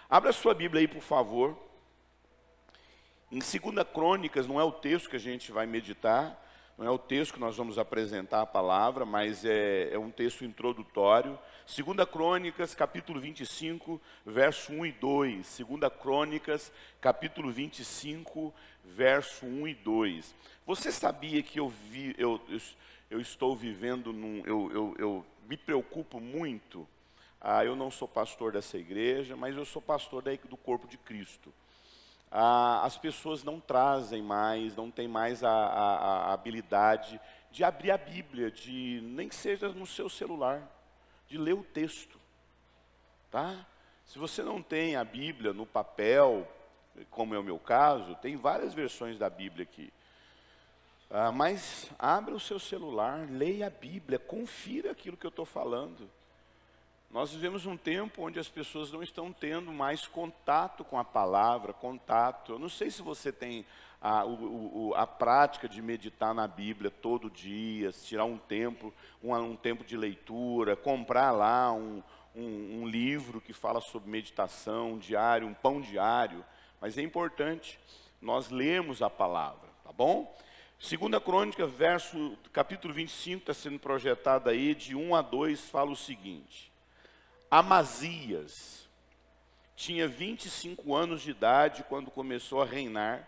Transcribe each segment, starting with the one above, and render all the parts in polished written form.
Abra sua Bíblia aí, por favor. Em 2 Crônicas, não é o texto que a gente vai meditar, não é o texto que nós vamos apresentar a palavra, mas é um texto introdutório. 2 Crônicas, capítulo 25, verso 1 e 2. 2 Crônicas, capítulo 25, verso 1 e 2. Você sabia que eu estou vivendo eu me preocupo muito. Eu não sou pastor dessa igreja, mas eu sou pastor do corpo de Cristo. As pessoas não trazem mais, não têm mais a habilidade de abrir a Bíblia, nem que seja no seu celular, de ler o texto, tá? Se você não tem a Bíblia no papel, como é o meu caso, tem várias versões da Bíblia aqui. Mas abra o seu celular, leia a Bíblia, confira aquilo que eu estou falando. Nós vivemos um tempo onde as pessoas não estão tendo mais contato com a palavra, contato. Eu não sei se você tem a prática de meditar na Bíblia todo dia, tirar um tempo de leitura, comprar lá um livro que fala sobre meditação diário, um pão diário. Mas é importante nós lermos a palavra, tá bom? 2 Crônica, capítulo 25, está sendo projetado aí, de 1 a 2, fala o seguinte. Amazias tinha 25 anos de idade quando começou a reinar,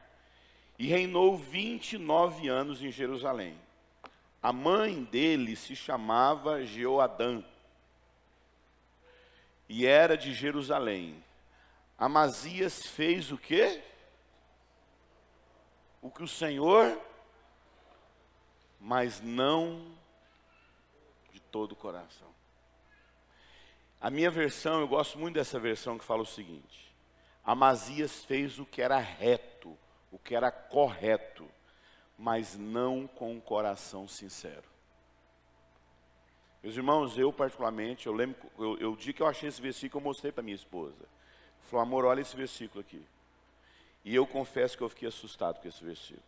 e reinou 29 anos em Jerusalém. A mãe dele se chamava Jeoadã, e era de Jerusalém. Amazias fez o quê? O que o Senhor, mas não de todo o coração. A minha versão, eu gosto muito dessa versão que fala o seguinte: Amazias fez o que era reto, o que era correto, mas não com um coração sincero. Meus irmãos, eu particularmente, eu lembro, o dia que eu achei esse versículo, eu mostrei para minha esposa. Falei, amor, olha esse versículo aqui. E eu confesso que eu fiquei assustado com esse versículo.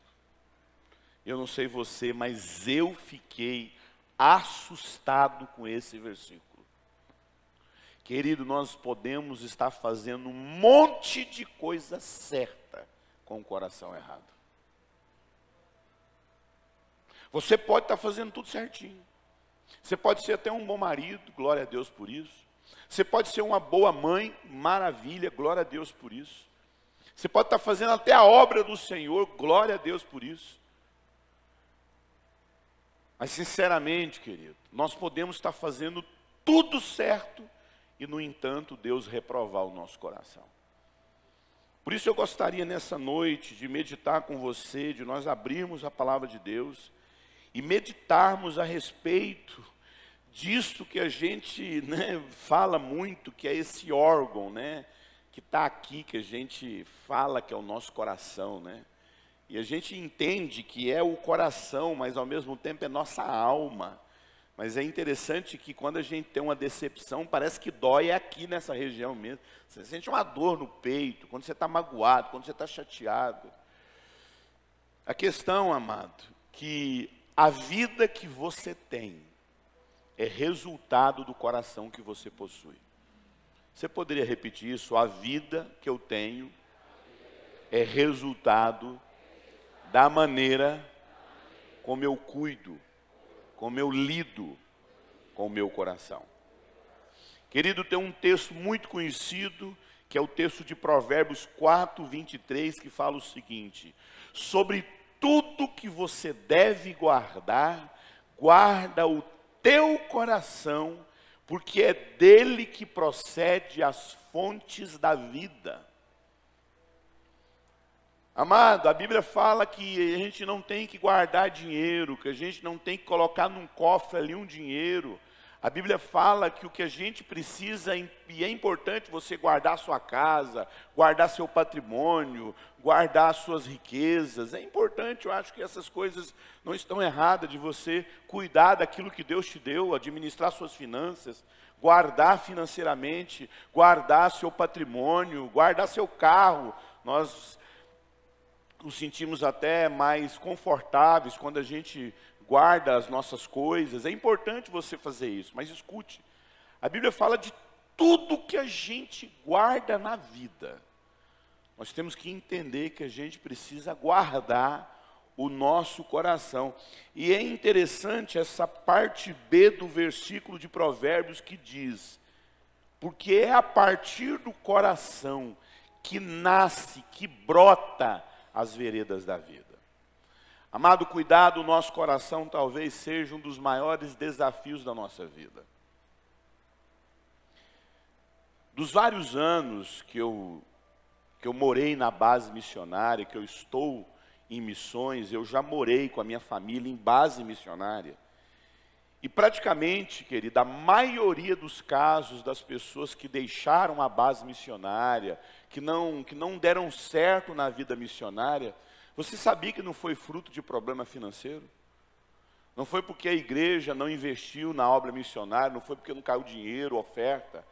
Eu não sei você, mas eu fiquei assustado com esse versículo. Querido, nós podemos estar fazendo um monte de coisa certa com o coração errado. Você pode estar fazendo tudo certinho. Você pode ser até um bom marido, glória a Deus por isso. Você pode ser uma boa mãe, maravilha, glória a Deus por isso. Você pode estar fazendo até a obra do Senhor, glória a Deus por isso. Mas sinceramente, querido, nós podemos estar fazendo tudo certo e, no entanto, Deus reprovar o nosso coração. Por isso eu gostaria nessa noite de meditar com você, de nós abrirmos a palavra de Deus e meditarmos a respeito disso que a gente fala muito, que é esse órgão, que está aqui, que a gente fala que é o nosso coração, E a gente entende que é o coração, mas ao mesmo tempo é nossa alma. Mas é interessante que quando a gente tem uma decepção, parece que dói aqui nessa região mesmo. Você sente uma dor no peito, quando você está magoado, quando você está chateado. A questão, amado, que a vida que você tem é resultado do coração que você possui. Você poderia repetir isso? A vida que eu tenho é resultado da maneira como eu cuido, como eu lido com o meu coração. Querido, tem um texto muito conhecido, que é o texto de Provérbios 4, 23, que fala o seguinte: sobre tudo que você deve guardar, guarda o teu coração, porque é dele que procede as fontes da vida. Amado, a Bíblia fala que a gente não tem que guardar dinheiro, que a gente não tem que colocar num cofre ali um dinheiro. A Bíblia fala que o que a gente precisa, e é importante você guardar sua casa, guardar seu patrimônio, guardar suas riquezas. É importante, eu acho que essas coisas não estão erradas, de você cuidar daquilo que Deus te deu, administrar suas finanças, guardar financeiramente, guardar seu patrimônio, guardar seu carro. Nós nos sentimos até mais confortáveis quando a gente guarda as nossas coisas. É importante você fazer isso, mas escute. A Bíblia fala de tudo que a gente guarda na vida, nós temos que entender que a gente precisa guardar o nosso coração. E é interessante essa parte B do versículo de Provérbios que diz: porque é a partir do coração que nasce, que brota as veredas da vida. Amado, cuidado, o nosso coração talvez seja um dos maiores desafios da nossa vida. Dos vários anos que eu morei na base missionária, que eu estou em missões, eu já morei com a minha família em base missionária. E praticamente, querida, a maioria dos casos das pessoas que deixaram a base missionária, que não deram certo na vida missionária, você sabia que não foi fruto de problema financeiro? Não foi porque a igreja não investiu na obra missionária, não foi porque não caiu dinheiro, oferta.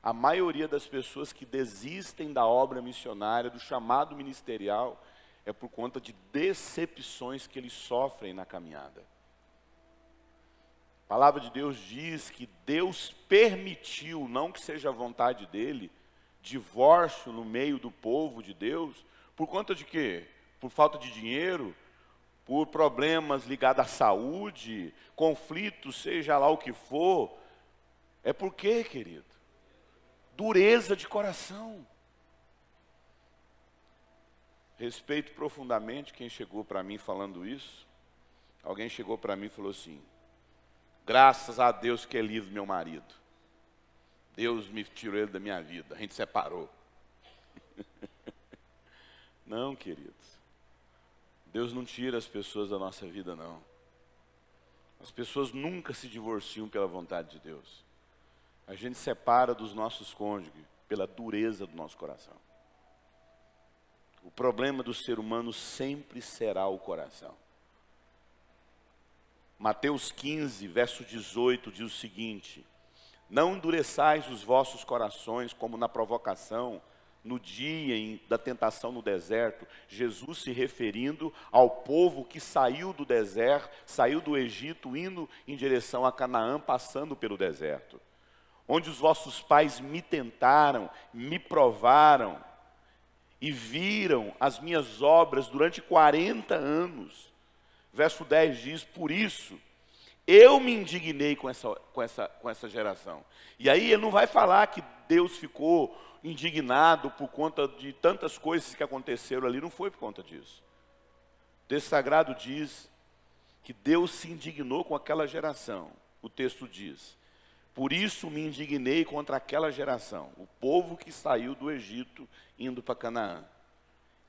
A maioria das pessoas que desistem da obra missionária, do chamado ministerial, é por conta de decepções que eles sofrem na caminhada. A palavra de Deus diz que Deus permitiu, não que seja a vontade dele, divórcio no meio do povo de Deus, por conta de quê? Por falta de dinheiro, por problemas ligados à saúde, conflitos, seja lá o que for. É por quê, querido? Dureza de coração. Respeito profundamente quem chegou para mim falando isso. Alguém chegou para mim e falou assim: graças a Deus que é livre meu marido. Deus me tirou ele da minha vida, a gente separou. Não, queridos. Deus não tira as pessoas da nossa vida, não. As pessoas nunca se divorciam pela vontade de Deus. A gente separa dos nossos cônjuges pela dureza do nosso coração. O problema do ser humano sempre será o coração. Mateus 15, verso 18, diz o seguinte: não endureçais os vossos corações como na provocação, no dia da tentação no deserto. Jesus se referindo ao povo que saiu do deserto, saiu do Egito, indo em direção a Canaã, passando pelo deserto. Onde os vossos pais me tentaram, me provaram, e viram as minhas obras durante 40 anos. Verso 10 diz: por isso, eu me indignei com essa geração. E aí ele não vai falar que Deus ficou indignado por conta de tantas coisas que aconteceram ali, não foi por conta disso. O texto sagrado diz que Deus se indignou com aquela geração. O texto diz: por isso me indignei contra aquela geração, o povo que saiu do Egito indo para Canaã.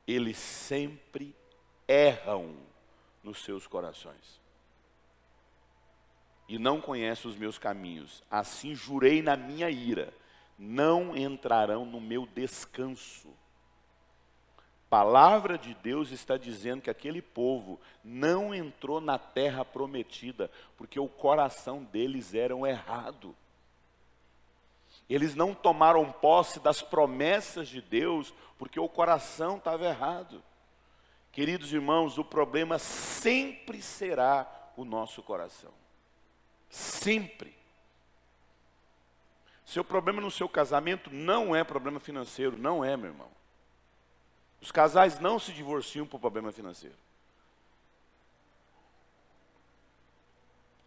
Eles sempre erram nos seus corações e não conhecem os meus caminhos. Assim jurei na minha ira, não entrarão no meu descanso. Palavra de Deus está dizendo que aquele povo não entrou na terra prometida, porque o coração deles era errado. Eles não tomaram posse das promessas de Deus, porque o coração estava errado. Queridos irmãos, o problema sempre será o nosso coração. Sempre. Seu problema no seu casamento não é problema financeiro, não é, meu irmão. Os casais não se divorciam por problema financeiro.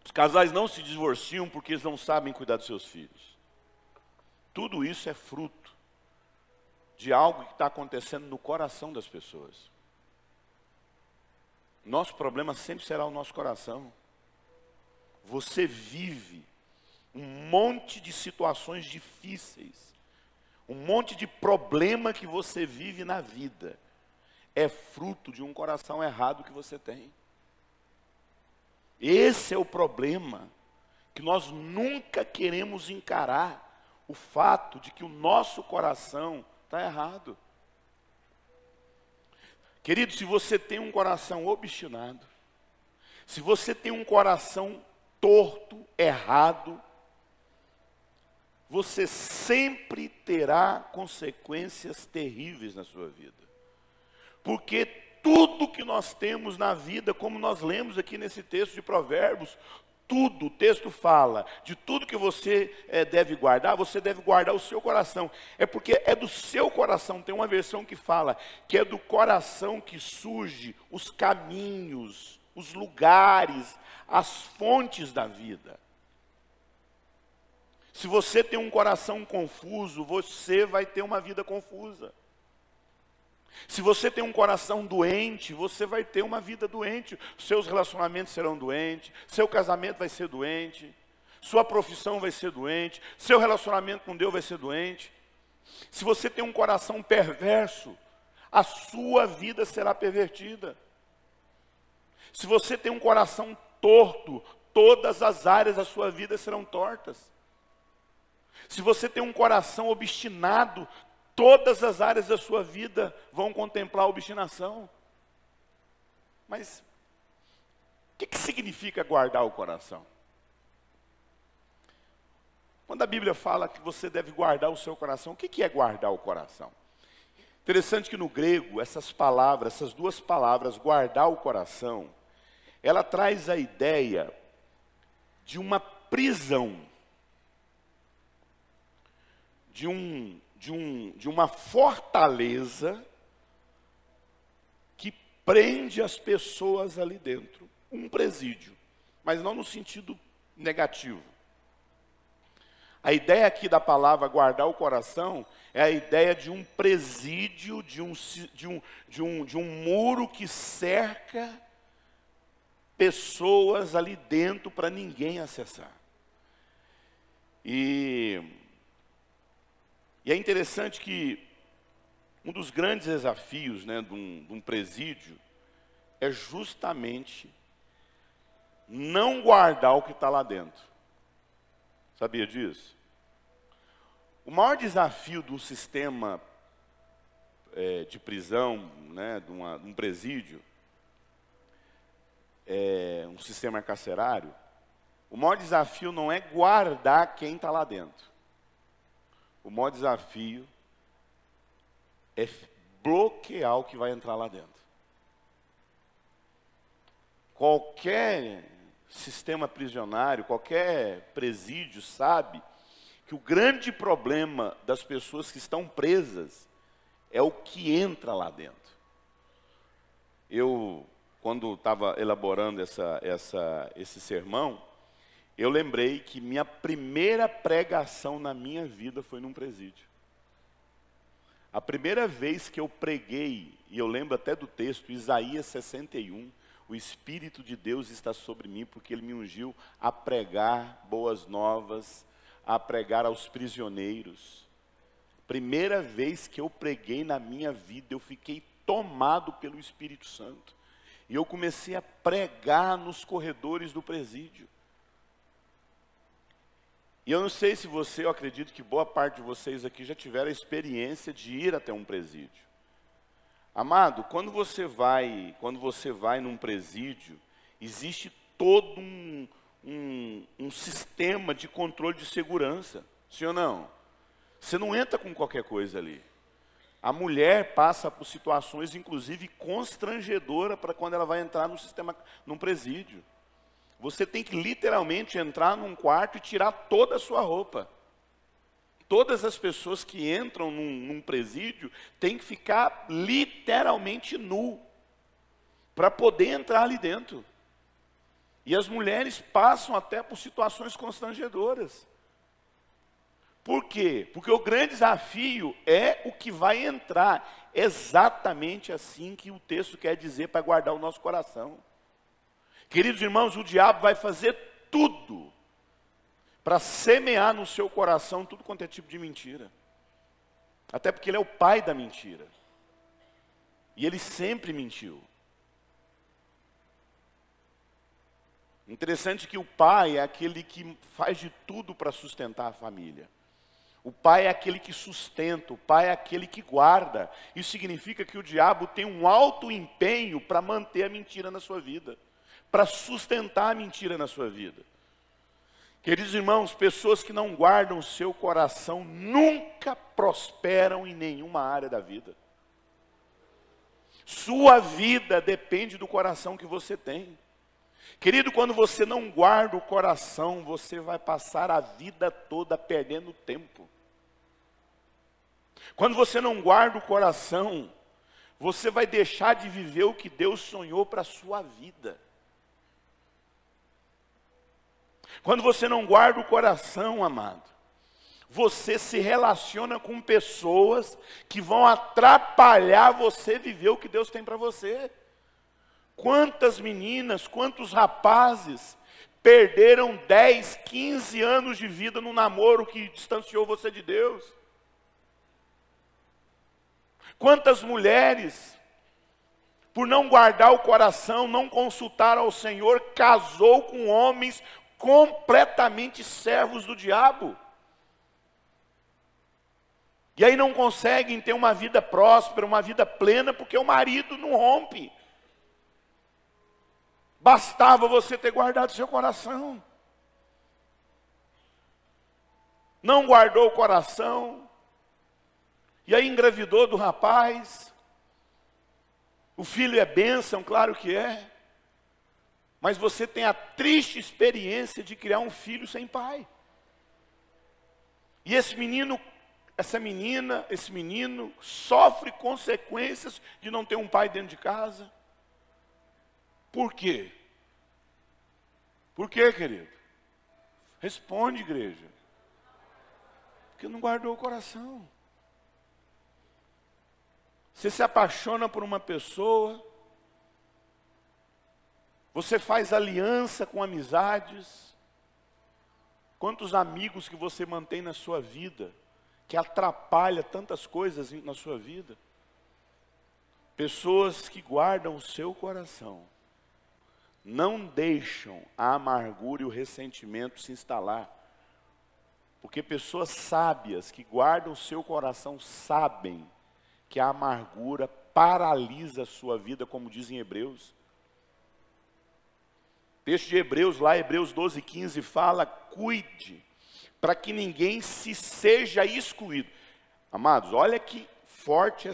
Os casais não se divorciam porque eles não sabem cuidar dos seus filhos. Tudo isso é fruto de algo que está acontecendo no coração das pessoas. Nosso problema sempre será o nosso coração. Você vive um monte de situações difíceis, um monte de problema que você vive na vida, é fruto de um coração errado que você tem. Esse é o problema, que nós nunca queremos encarar, o fato de que o nosso coração está errado. Querido, se você tem um coração obstinado, se você tem um coração torto, errado, você sempre terá consequências terríveis na sua vida. Porque tudo que nós temos na vida, como nós lemos aqui nesse texto de Provérbios, tudo, o texto fala, de tudo que você deve guardar o seu coração. É porque é do seu coração, tem uma versão que fala, que é do coração que surge os caminhos, os lugares, as fontes da vida. Se você tem um coração confuso, você vai ter uma vida confusa. Se você tem um coração doente, você vai ter uma vida doente. Seus relacionamentos serão doentes, seu casamento vai ser doente, sua profissão vai ser doente, seu relacionamento com Deus vai ser doente. Se você tem um coração perverso, a sua vida será pervertida. Se você tem um coração torto, todas as áreas da sua vida serão tortas. Se você tem um coração obstinado, todas as áreas da sua vida vão contemplar a obstinação. Mas o que significa guardar o coração? Quando a Bíblia fala que você deve guardar o seu coração, o que é guardar o coração? Interessante que no grego, essas duas palavras, guardar o coração, ela traz a ideia de uma prisão, de uma fortaleza que prende as pessoas ali dentro. Um presídio, mas não no sentido negativo. A ideia aqui da palavra guardar o coração é a ideia de um presídio, de um muro que cerca pessoas ali dentro para ninguém acessar. E é interessante que um dos grandes desafios, né, de um presídio é justamente não guardar o que está lá dentro. Sabia disso? O maior desafio do sistema de prisão, né, de um presídio, um sistema carcerário, o maior desafio não é guardar quem está lá dentro. O maior desafio é bloquear o que vai entrar lá dentro. Qualquer sistema prisionário, qualquer presídio sabe que o grande problema das pessoas que estão presas é o que entra lá dentro. Eu, quando estava elaborando esse sermão, eu lembrei que minha primeira pregação na minha vida foi num presídio. A primeira vez que eu preguei, e eu lembro até do texto, Isaías 61, o Espírito de Deus está sobre mim, porque Ele me ungiu a pregar boas novas, a pregar aos prisioneiros. Primeira vez que eu preguei na minha vida, eu fiquei tomado pelo Espírito Santo. E eu comecei a pregar nos corredores do presídio. E eu não sei se eu acredito que boa parte de vocês aqui já tiveram a experiência de ir até um presídio. Amado, quando você vai num presídio, existe todo um sistema de controle de segurança, sim ou não? Você não entra com qualquer coisa ali. A mulher passa por situações, inclusive, constrangedoras para quando ela vai entrar num presídio. Você tem que literalmente entrar num quarto e tirar toda a sua roupa. Todas as pessoas que entram num presídio têm que ficar literalmente nu para poder entrar ali dentro. E as mulheres passam até por situações constrangedoras. Por quê? Porque o grande desafio é o que vai entrar. Exatamente assim que o texto quer dizer para guardar o nosso coração. Queridos irmãos, o diabo vai fazer tudo para semear no seu coração tudo quanto é tipo de mentira. Até porque ele é o pai da mentira. E ele sempre mentiu. Interessante que o pai é aquele que faz de tudo para sustentar a família. O pai é aquele que sustenta, o pai é aquele que guarda. Isso significa que o diabo tem um alto empenho para manter a mentira na sua vida, para sustentar a mentira na sua vida. Queridos irmãos, pessoas que não guardam o seu coração nunca prosperam em nenhuma área da vida. Sua vida depende do coração que você tem. Querido, quando você não guarda o coração, você vai passar a vida toda perdendo tempo. Quando você não guarda o coração, você vai deixar de viver o que Deus sonhou para a sua vida. Quando você não guarda o coração, amado, você se relaciona com pessoas que vão atrapalhar você viver o que Deus tem para você. Quantas meninas, quantos rapazes perderam 10, 15 anos de vida no namoro que distanciou você de Deus? Quantas mulheres, por não guardar o coração, não consultar ao Senhor, casou com homens completamente servos do diabo? E aí não conseguem ter uma vida próspera, uma vida plena, porque o marido não rompe. Bastava você ter guardado seu coração. Não guardou o coração. E aí engravidou do rapaz. O filho é bênção, claro que é. Mas você tem a triste experiência de criar um filho sem pai. E esse menino, essa menina, esse menino sofre consequências de não ter um pai dentro de casa. Por quê? Por quê, querido? Responde, igreja. Porque não guardou o coração. Você se apaixona por uma pessoa, você faz aliança com amizades. Quantos amigos que você mantém na sua vida, que atrapalha tantas coisas na sua vida? Pessoas que guardam o seu coração, não deixam a amargura e o ressentimento se instalar. Porque pessoas sábias que guardam o seu coração sabem que a amargura paralisa a sua vida, como dizem Hebreus. O texto de Hebreus, lá Hebreus 12:15, fala: cuide, para que ninguém se seja excluído. Amados, olha que forte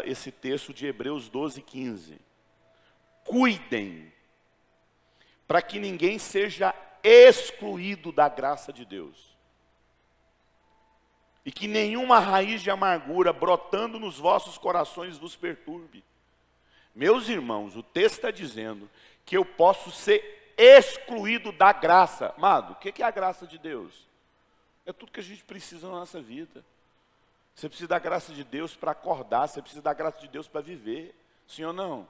esse texto de Hebreus 12:15. Cuidem, para que ninguém seja excluído da graça de Deus. E que nenhuma raiz de amargura brotando nos vossos corações vos perturbe. Meus irmãos, o texto está dizendo que eu posso ser excluído da graça. Amado, o que é a graça de Deus? É tudo que a gente precisa na nossa vida. Você precisa da graça de Deus para acordar, você precisa da graça de Deus para viver. Sim ou não?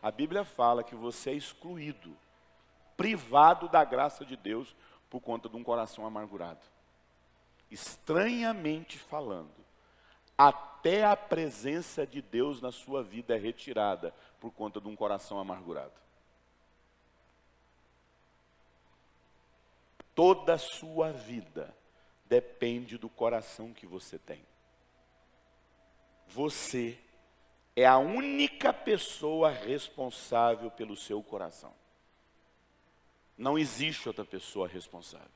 A Bíblia fala que você é excluído, privado da graça de Deus por conta de um coração amargurado. Estranhamente falando, até a presença de Deus na sua vida é retirada por conta de um coração amargurado. Toda a sua vida depende do coração que você tem. Você é a única pessoa responsável pelo seu coração. Não existe outra pessoa responsável.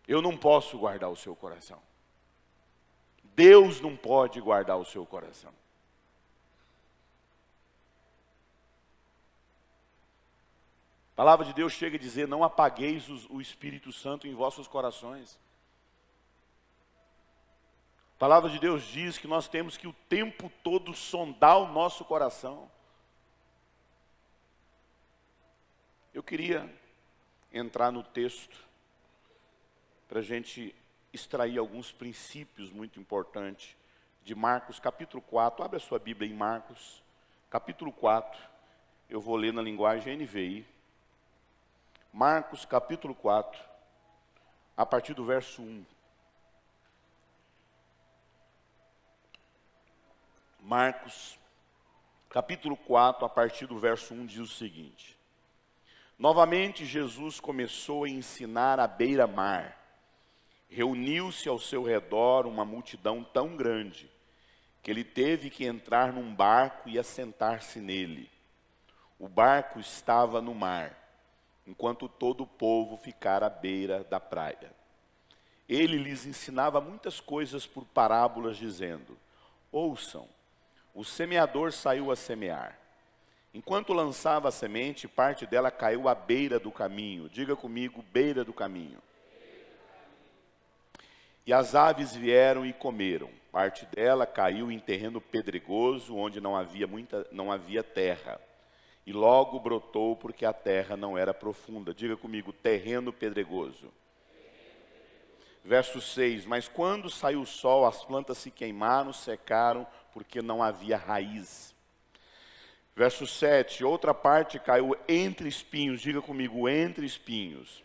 Eu não posso guardar o seu coração. Deus não pode guardar o seu coração. A palavra de Deus chega a dizer: não apagueis o Espírito Santo em vossos corações. A palavra de Deus diz que nós temos que o tempo todo sondar o nosso coração. Eu queria entrar no texto para a gente extrair alguns princípios muito importantes de Marcos capítulo 4. Abre a sua Bíblia em Marcos capítulo 4. Eu vou ler na linguagem NVI. Marcos capítulo 4, a partir do verso 1. Marcos, capítulo 4, a partir do verso 1, diz o seguinte: novamente Jesus começou a ensinar à beira-mar. Reuniu-se ao seu redor uma multidão tão grande, que ele teve que entrar num barco e assentar-se nele. O barco estava no mar, enquanto todo o povo ficara à beira da praia. Ele lhes ensinava muitas coisas por parábolas, dizendo: ouçam, o semeador saiu a semear. Enquanto lançava a semente, parte dela caiu à beira do caminho. Diga comigo, beira do caminho. E as aves vieram e comeram. Parte dela caiu em terreno pedregoso, onde não havia terra. E logo brotou, porque a terra não era profunda. Diga comigo, terreno pedregoso. Verso 6, mas quando saiu o sol, as plantas se queimaram, secaram, porque não havia raiz. Verso 7, outra parte caiu entre espinhos. Diga comigo, entre espinhos.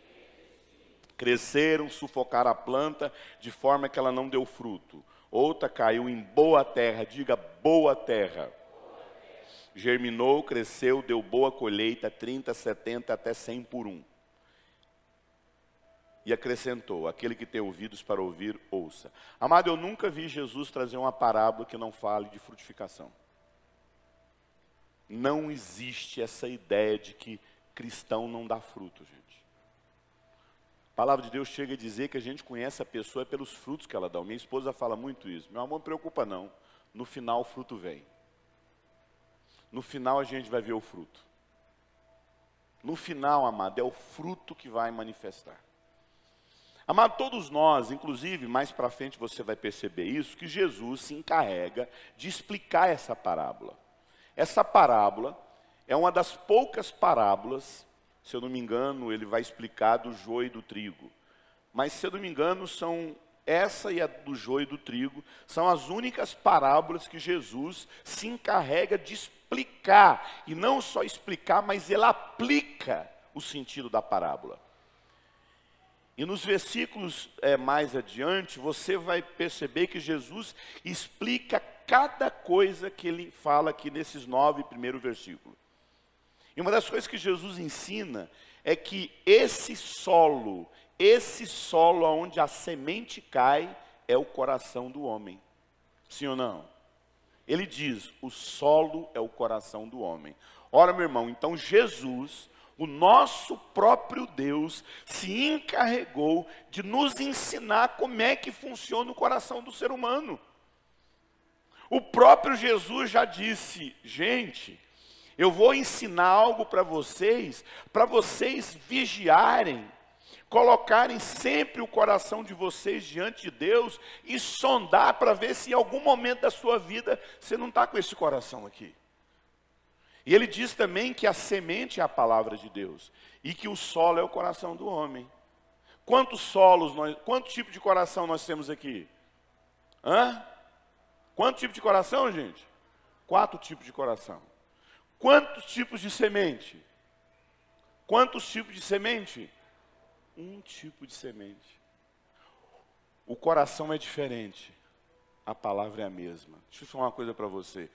Cresceram, sufocaram a planta, de forma que ela não deu fruto. Outra caiu em boa terra. Diga, boa terra. Germinou, cresceu, deu boa colheita, 30, 70, até 100 por um. E acrescentou, aquele que tem ouvidos para ouvir, ouça. Amado, eu nunca vi Jesus trazer uma parábola que não fale de frutificação. Não existe essa ideia de que cristão não dá fruto, gente. A palavra de Deus chega a dizer que a gente conhece a pessoa pelos frutos que ela dá. Minha esposa fala muito isso. Meu amor, não preocupa não. No final o fruto vem. No final a gente vai ver o fruto. No final, amado, é o fruto que vai manifestar. Amado, todos nós, inclusive, mais para frente você vai perceber isso, que Jesus se encarrega de explicar essa parábola. Essa parábola é uma das poucas parábolas, se eu não me engano, ele vai explicar do joio e do trigo. Mas, se eu não me engano, essa e a do joio e do trigo são as únicas parábolas que Jesus se encarrega de explicar. E não só explicar, mas ele aplica o sentido da parábola. E nos versículos mais adiante, você vai perceber que Jesus explica cada coisa que ele fala aqui nesses 9 primeiros versículos. E uma das coisas que Jesus ensina é que esse solo onde a semente cai, é o coração do homem. Sim ou não? Ele diz, o solo é o coração do homem. Ora, meu irmão, então Jesus, o nosso próprio Deus, se encarregou de nos ensinar como é que funciona o coração do ser humano. O próprio Jesus já disse, gente, eu vou ensinar algo para vocês vigiarem, colocarem sempre o coração de vocês diante de Deus e sondar para ver se em algum momento da sua vida você não está com esse coração aqui. E ele diz também que a semente é a palavra de Deus e que o solo é o coração do homem. Quantos tipos de coração nós temos aqui? Quantos tipos de coração, gente? 4 tipos de coração. Quantos tipos de semente? Quantos tipos de semente? 1 tipo de semente. O coração é diferente. A palavra é a mesma. Deixa eu falar uma coisa para você.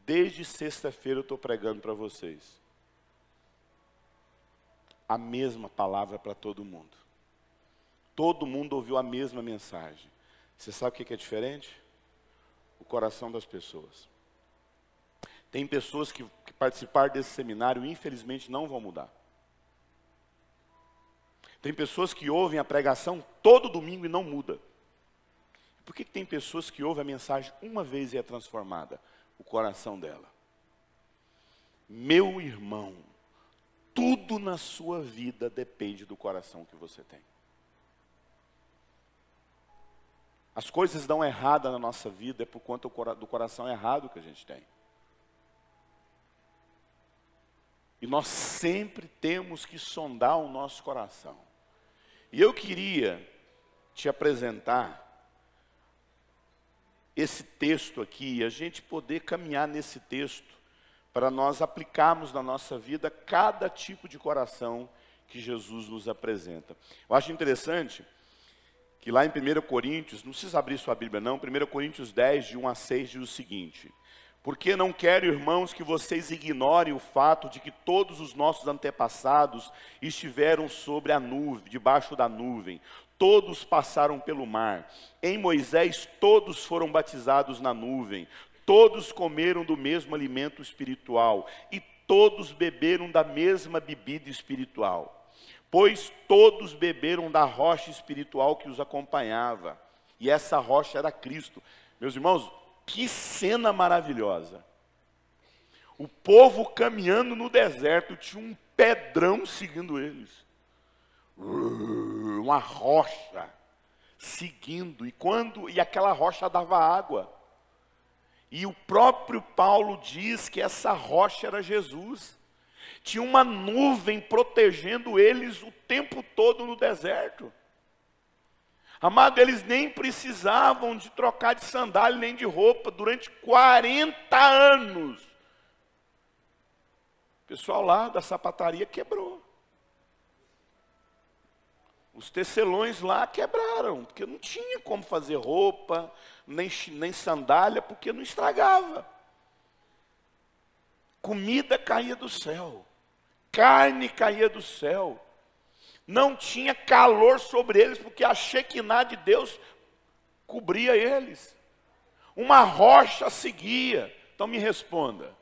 Desde sexta-feira eu estou pregando para vocês. A mesma palavra para todo mundo. Todo mundo ouviu a mesma mensagem. Você sabe o que é diferente? O coração das pessoas. Tem pessoas que participaram desse seminário e infelizmente não vão mudar. Tem pessoas que ouvem a pregação todo domingo e não muda. Por que tem pessoas que ouvem a mensagem uma vez e é transformada? O coração dela. Meu irmão, tudo na sua vida depende do coração que você tem. As coisas dão errada na nossa vida é por conta do coração errado que a gente tem. E nós sempre temos que sondar o nosso coração. E eu queria te apresentar esse texto aqui, a gente poder caminhar nesse texto, para nós aplicarmos na nossa vida cada tipo de coração que Jesus nos apresenta. Eu acho interessante que lá em 1 Coríntios, não precisa abrir sua Bíblia não, 1 Coríntios 10, de 1 a 6, diz o seguinte: porque não quero, irmãos, que vocês ignorem o fato de que todos os nossos antepassados estiveram sobre a nuvem, debaixo da nuvem. Todos passaram pelo mar. Em Moisés, todos foram batizados na nuvem. Todos comeram do mesmo alimento espiritual. E todos beberam da mesma bebida espiritual. Pois todos beberam da rocha espiritual que os acompanhava. E essa rocha era Cristo. Meus irmãos, que cena maravilhosa. O povo caminhando no deserto, tinha um pedrão seguindo eles. Uma rocha seguindo. E aquela rocha dava água. E o próprio Paulo diz que essa rocha era Jesus. Tinha uma nuvem protegendo eles o tempo todo no deserto. Amado, eles nem precisavam de trocar de sandália nem de roupa durante 40 anos. O pessoal lá da sapataria quebrou. Os tecelões lá quebraram, porque não tinha como fazer roupa, nem sandália, porque não estragava. Comida caía do céu, carne caía do céu. Não tinha calor sobre eles, porque a Shekinah de Deus cobria eles. Uma rocha seguia. Então me responda.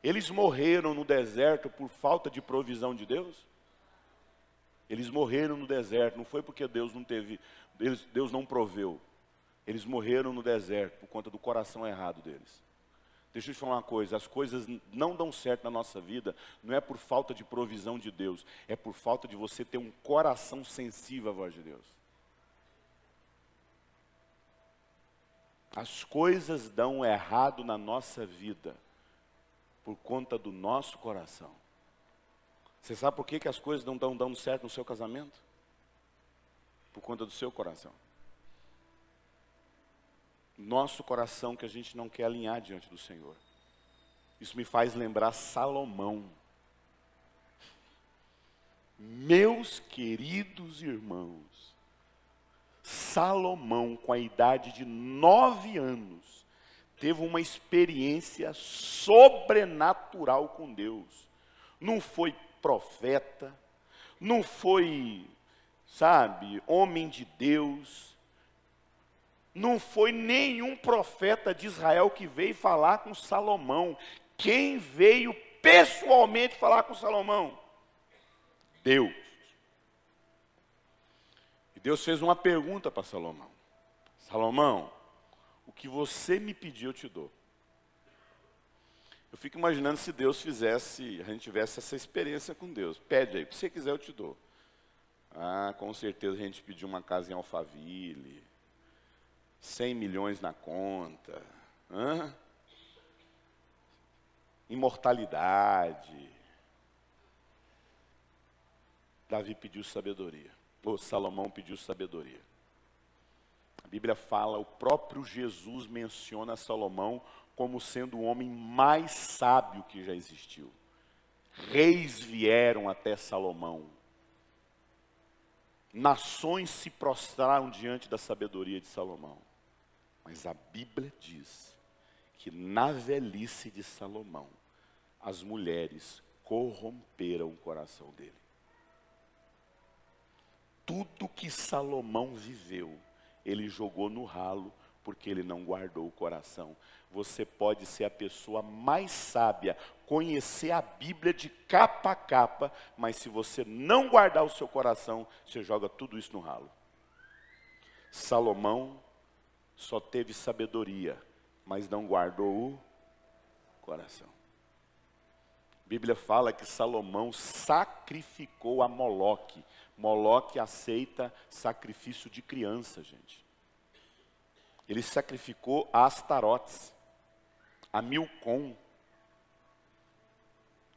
Eles morreram no deserto por falta de provisão de Deus? Eles morreram no deserto, não foi porque Deus não proveu. Eles morreram no deserto por conta do coração errado deles. Deixa eu te falar uma coisa, as coisas não dão certo na nossa vida, não é por falta de provisão de Deus, é por falta de você ter um coração sensível à voz de Deus. As coisas dão errado na nossa vida por conta do nosso coração. Você sabe por que as coisas não estão dando certo no seu casamento? Por conta do seu coração. Nosso coração que a gente não quer alinhar diante do Senhor. Isso me faz lembrar Salomão. Meus queridos irmãos, Salomão, com a idade de 9 anos, teve uma experiência sobrenatural com Deus. Não foi profeta, não foi, homem de Deus, não foi nenhum profeta de Israel que veio falar com Salomão. Quem veio pessoalmente falar com Salomão? Deus. E Deus fez uma pergunta para Salomão. Salomão, o que você me pediu eu te dou. Eu fico imaginando se Deus a gente tivesse essa experiência com Deus. Pede aí, o que você quiser eu te dou. Ah, com certeza a gente pediu uma casa em Alphaville, 100 milhões na conta, imortalidade. Davi pediu sabedoria, ou Salomão pediu sabedoria. A Bíblia fala, o próprio Jesus menciona Salomão como sendo o homem mais sábio que já existiu. Reis vieram até Salomão. Nações se prostraram diante da sabedoria de Salomão. Mas a Bíblia diz que na velhice de Salomão, as mulheres corromperam o coração dele. Tudo que Salomão viveu, ele jogou no ralo, porque ele não guardou o coração. Você pode ser a pessoa mais sábia, conhecer a Bíblia de capa a capa, mas se você não guardar o seu coração, você joga tudo isso no ralo. Salomão só teve sabedoria, mas não guardou o coração. A Bíblia fala que Salomão sacrificou a Moloque. Moloque aceita sacrifício de criança, gente. Ele sacrificou a Astarotes, a Milcom.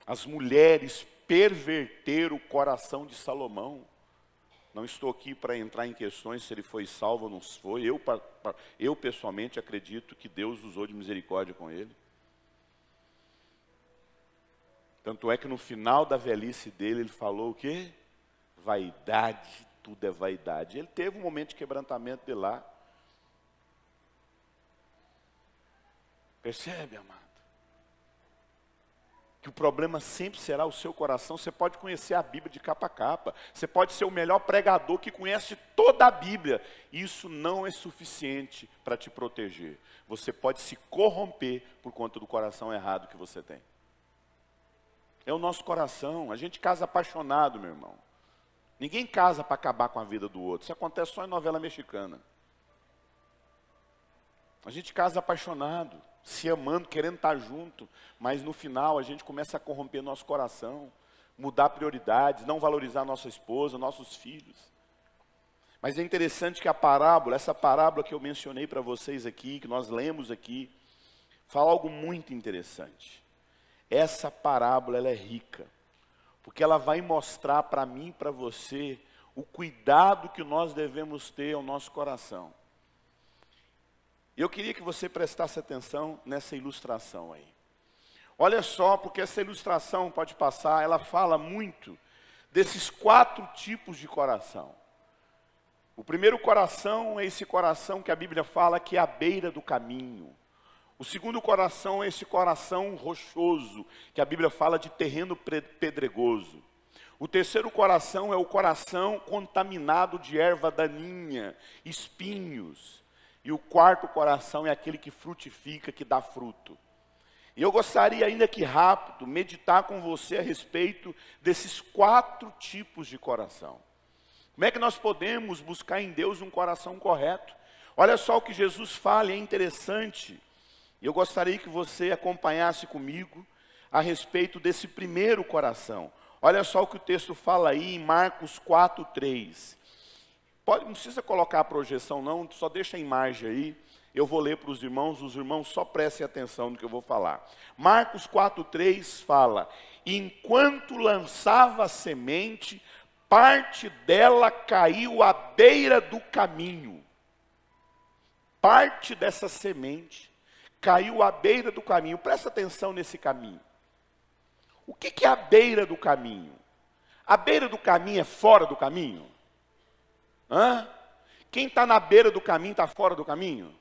As mulheres perverteram o coração de Salomão. Não estou aqui para entrar em questões se ele foi salvo ou não foi. Eu pessoalmente acredito que Deus usou de misericórdia com ele. Tanto é que no final da velhice dele, ele falou o quê? Vaidade, tudo é vaidade. Ele teve um momento de quebrantamento de lá. Percebe, amado? Que o problema sempre será o seu coração. Você pode conhecer a Bíblia de capa a capa. Você pode ser o melhor pregador que conhece toda a Bíblia. Isso não é suficiente para te proteger. Você pode se corromper por conta do coração errado que você tem. É o nosso coração. A gente casa apaixonado, meu irmão. Ninguém casa para acabar com a vida do outro. Isso acontece só em novela mexicana. A gente casa apaixonado, se amando, querendo estar junto, mas no final a gente começa a corromper nosso coração, mudar prioridades, não valorizar nossa esposa, nossos filhos. Mas é interessante que a parábola, essa parábola que eu mencionei para vocês aqui, que nós lemos aqui, fala algo muito interessante. Essa parábola ela é rica, porque ela vai mostrar para mim e para você o cuidado que nós devemos ter ao nosso coração. Eu queria que você prestasse atenção nessa ilustração aí. Olha só, porque essa ilustração, pode passar, ela fala muito desses 4 tipos de coração. O primeiro coração é esse coração que a Bíblia fala que é à beira do caminho. O segundo coração é esse coração rochoso, que a Bíblia fala de terreno pedregoso. O terceiro coração é o coração contaminado de erva daninha, espinhos. E o quarto coração é aquele que frutifica, que dá fruto. E eu gostaria ainda que rápido meditar com você a respeito desses 4 tipos de coração. Como é que nós podemos buscar em Deus um coração correto? Olha só o que Jesus fala, é interessante. E eu gostaria que você acompanhasse comigo a respeito desse primeiro coração. Olha só o que o texto fala aí em Marcos 4:3. Não precisa colocar a projeção não, só deixa a imagem aí. Eu vou ler para os irmãos só prestem atenção no que eu vou falar. Marcos 4:3 fala: enquanto lançava a semente, parte dela caiu à beira do caminho. Parte dessa semente caiu à beira do caminho. Presta atenção nesse caminho. O que é a beira do caminho? A beira do caminho é fora do caminho? Quem está na beira do caminho está fora do caminho?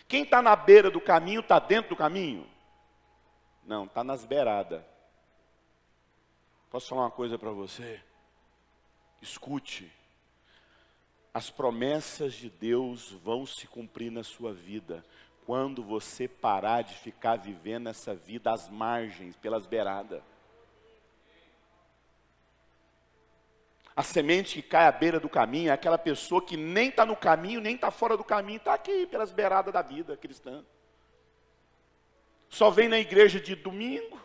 Quem está na beira do caminho está dentro do caminho? Não, está nas beiradas. Posso falar uma coisa para você? Escute. As promessas de Deus vão se cumprir na sua vida quando você parar de ficar vivendo essa vida às margens, pelas beiradas. A semente que cai à beira do caminho é aquela pessoa que nem está no caminho, nem está fora do caminho, está aqui pelas beiradas da vida cristã. Só vem na igreja de domingo,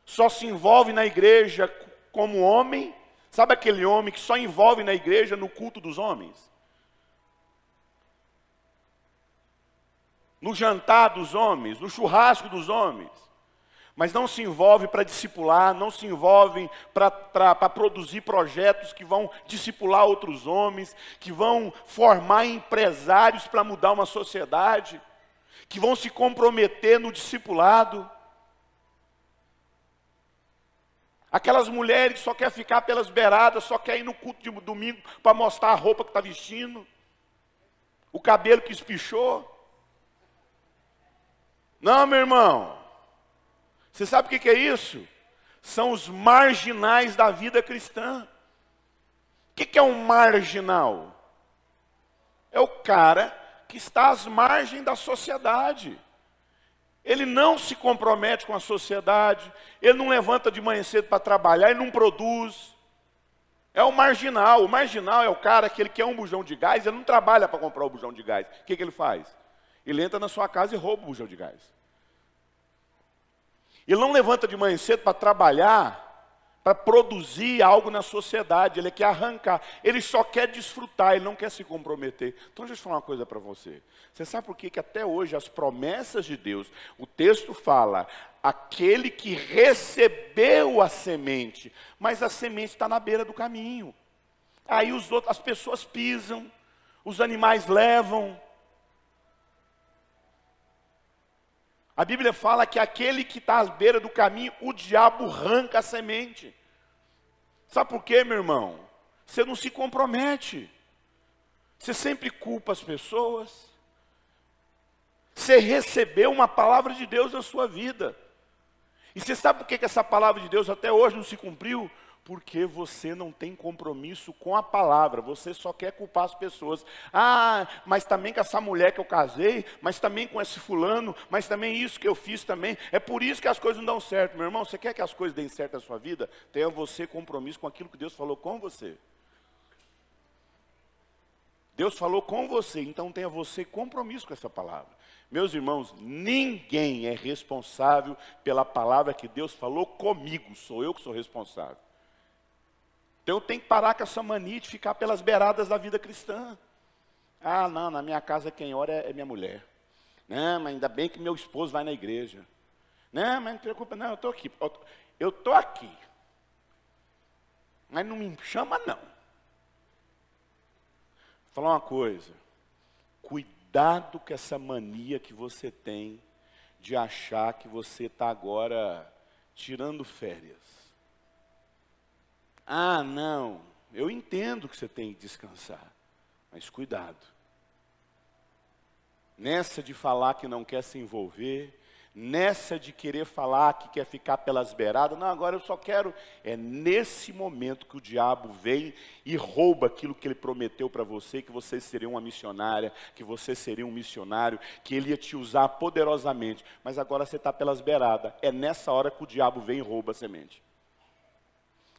só se envolve na igreja como homem. Sabe aquele homem que só envolve na igreja no culto dos homens? No jantar dos homens, no churrasco dos homens. Mas não se envolve para discipular, não se envolve para produzir projetos que vão discipular outros homens, que vão formar empresários para mudar uma sociedade, que vão se comprometer no discipulado. Aquelas mulheres que só querem ficar pelas beiradas, só querem ir no culto de domingo para mostrar a roupa que está vestindo, o cabelo que espichou. Não, meu irmão. Você sabe o que é isso? São os marginais da vida cristã. O que é um marginal? É o cara que está às margens da sociedade. Ele não se compromete com a sociedade, ele não levanta de manhã cedo para trabalhar, ele não produz. É o marginal. O marginal é o cara que ele quer um bujão de gás, ele não trabalha para comprar o bujão de gás. O que ele faz? Ele entra na sua casa e rouba o bujão de gás. Ele não levanta de manhã cedo para trabalhar, para produzir algo na sociedade, ele quer arrancar, ele só quer desfrutar, ele não quer se comprometer. Então deixa eu falar uma coisa para você. Você sabe por que até hoje as promessas de Deus, o texto fala, aquele que recebeu a semente, mas a semente está na beira do caminho. Aí as pessoas pisam, os animais levam. A Bíblia fala que aquele que está à beira do caminho, o diabo arranca a semente. Sabe por quê, meu irmão? Você não se compromete. Você sempre culpa as pessoas. Você recebeu uma palavra de Deus na sua vida. E você sabe por que essa palavra de Deus até hoje não se cumpriu? Porque você não tem compromisso com a palavra, você só quer culpar as pessoas. Ah, mas também com essa mulher que eu casei, mas também com esse fulano, mas também isso que eu fiz também. É por isso que as coisas não dão certo. Meu irmão, você quer que as coisas deem certo na sua vida? Tenha você compromisso com aquilo que Deus falou com você. Deus falou com você, então tenha você compromisso com essa palavra. Meus irmãos, ninguém é responsável pela palavra que Deus falou comigo, sou eu que sou responsável. Então eu tenho que parar com essa mania de ficar pelas beiradas da vida cristã. Ah, não, na minha casa quem ora é minha mulher. Não, mas ainda bem que meu esposo vai na igreja. Não, mas não te preocupa, não, eu estou aqui. Eu estou aqui. Mas não me chama, não. Vou falar uma coisa. Cuidado com essa mania que você tem de achar que você está agora tirando férias. Ah, não, eu entendo que você tem que descansar, mas cuidado. Nessa de falar que não quer se envolver, nessa de querer falar que quer ficar pelas beiradas, não, agora eu só quero, é nesse momento que o diabo vem e rouba aquilo que ele prometeu para você, que você seria uma missionária, que você seria um missionário, que ele ia te usar poderosamente, mas agora você está pelas beiradas, é nessa hora que o diabo vem e rouba a semente.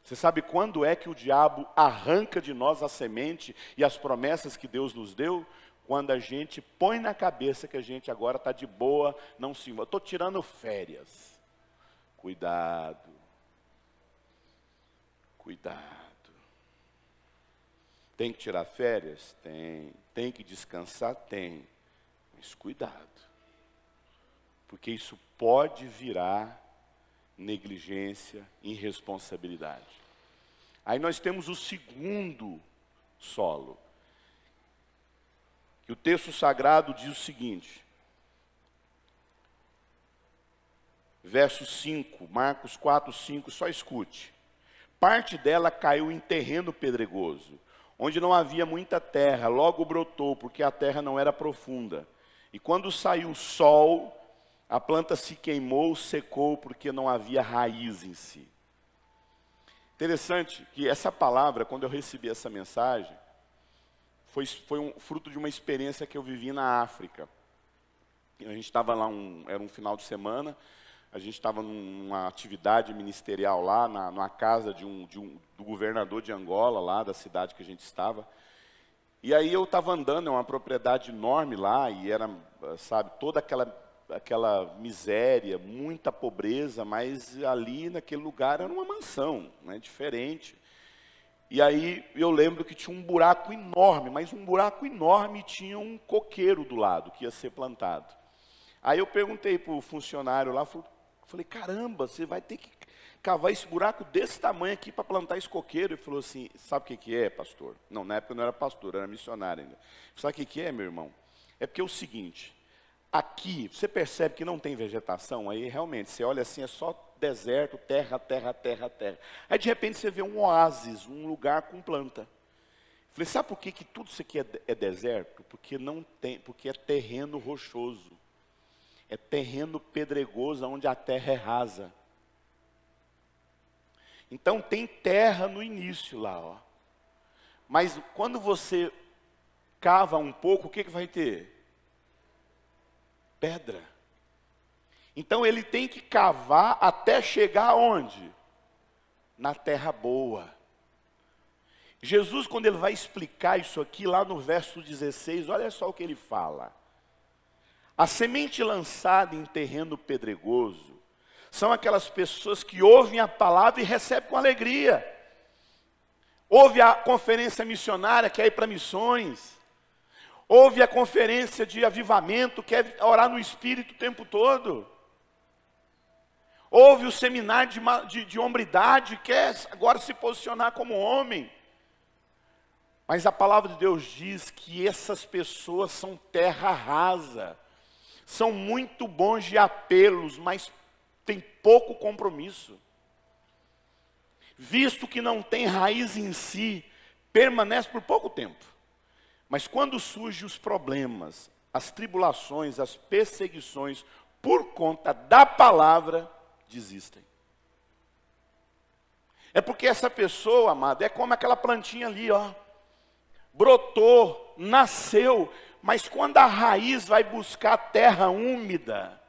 Você sabe quando é que o diabo arranca de nós a semente e as promessas que Deus nos deu? Quando a gente põe na cabeça que a gente agora está de boa, não se envolve. Estou tirando férias. Cuidado. Cuidado. Tem que tirar férias? Tem. Tem que descansar? Tem. Mas cuidado. Porque isso pode virar negligência, irresponsabilidade. Aí nós temos o segundo solo. E o texto sagrado diz o seguinte, verso 5, Marcos 4, 5, só escute. Parte dela caiu em terreno pedregoso, onde não havia muita terra, logo brotou, porque a terra não era profunda. E quando saiu o sol, a planta se queimou, secou, porque não havia raiz em si. Interessante que essa palavra, quando eu recebi essa mensagem, foi um fruto de uma experiência que eu vivi na África. A gente estava lá, era um final de semana, a gente estava numa atividade ministerial lá, numa casa do governador de Angola, lá da cidade que a gente estava. E aí eu estava andando, é uma propriedade enorme lá, e era, sabe, toda aquela miséria, muita pobreza, mas ali naquele lugar era uma mansão, né, diferente. E aí eu lembro que tinha um buraco enorme, mas um buraco enorme tinha um coqueiro do lado, que ia ser plantado. Aí eu perguntei para o funcionário lá, falei, caramba, você vai ter que cavar esse buraco desse tamanho aqui para plantar esse coqueiro? Ele falou assim, sabe o que é, pastor? Não, na época eu não era pastor, eu era missionário ainda. Sabe o que é, meu irmão? É porque é o seguinte, aqui, você percebe que não tem vegetação, aí realmente, você olha assim, é só deserto, terra, terra, terra, terra. Aí de repente você vê um oásis, um lugar com planta. Falei, sabe por que tudo isso aqui é deserto? Porque é terreno rochoso. É terreno pedregoso, onde a terra é rasa. Então tem terra no início lá, ó. Mas quando você cava um pouco, o que vai ter? Pedra. Então ele tem que cavar até chegar aonde? Na terra boa. Jesus, quando ele vai explicar isso aqui, lá no verso 16, olha só o que ele fala. A semente lançada em terreno pedregoso são aquelas pessoas que ouvem a palavra e recebem com alegria. Ouve a conferência missionária, quer ir para missões. Ouve a conferência de avivamento, quer orar no Espírito o tempo todo. Ouve o seminário de hombridade, quer agora se posicionar como homem. Mas a palavra de Deus diz que essas pessoas são terra rasa. São muito bons de apelos, mas tem pouco compromisso. Visto que não tem raiz em si, permanece por pouco tempo. Mas quando surgem os problemas, as tribulações, as perseguições, por conta da palavra, desistem. É porque essa pessoa, amado, é como aquela plantinha ali, ó. Brotou, nasceu, mas quando a raiz vai buscar terra úmida,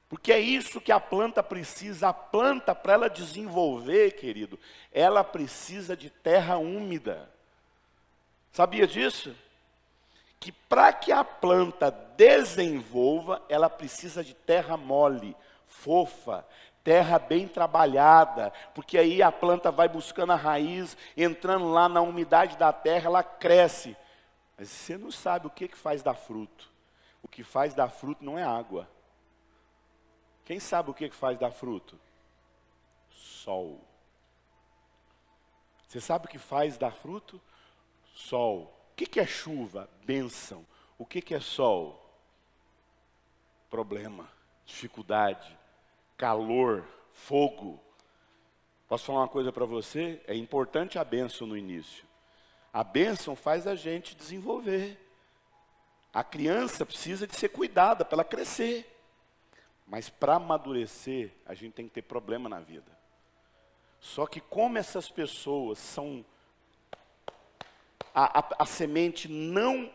porque é isso que a planta precisa, a planta para ela desenvolver, querido, ela precisa de terra úmida. Sabia disso? Que para que a planta desenvolva, ela precisa de terra mole, fofa, terra bem trabalhada, porque aí a planta vai buscando a raiz, entrando lá na umidade da terra, ela cresce. Mas você não sabe o que faz dar fruto. O que faz dar fruto não é água. Quem sabe o que faz dar fruto? Sol. Você sabe o que faz dar fruto? Sol. O que é chuva? Bênção. O que é sol? Problema, dificuldade, calor, fogo. Posso falar uma coisa para você? É importante a bênção no início. A bênção faz a gente desenvolver. A criança precisa de ser cuidada para ela crescer. Mas para amadurecer, a gente tem que ter problema na vida. Só que como essas pessoas são... A semente não,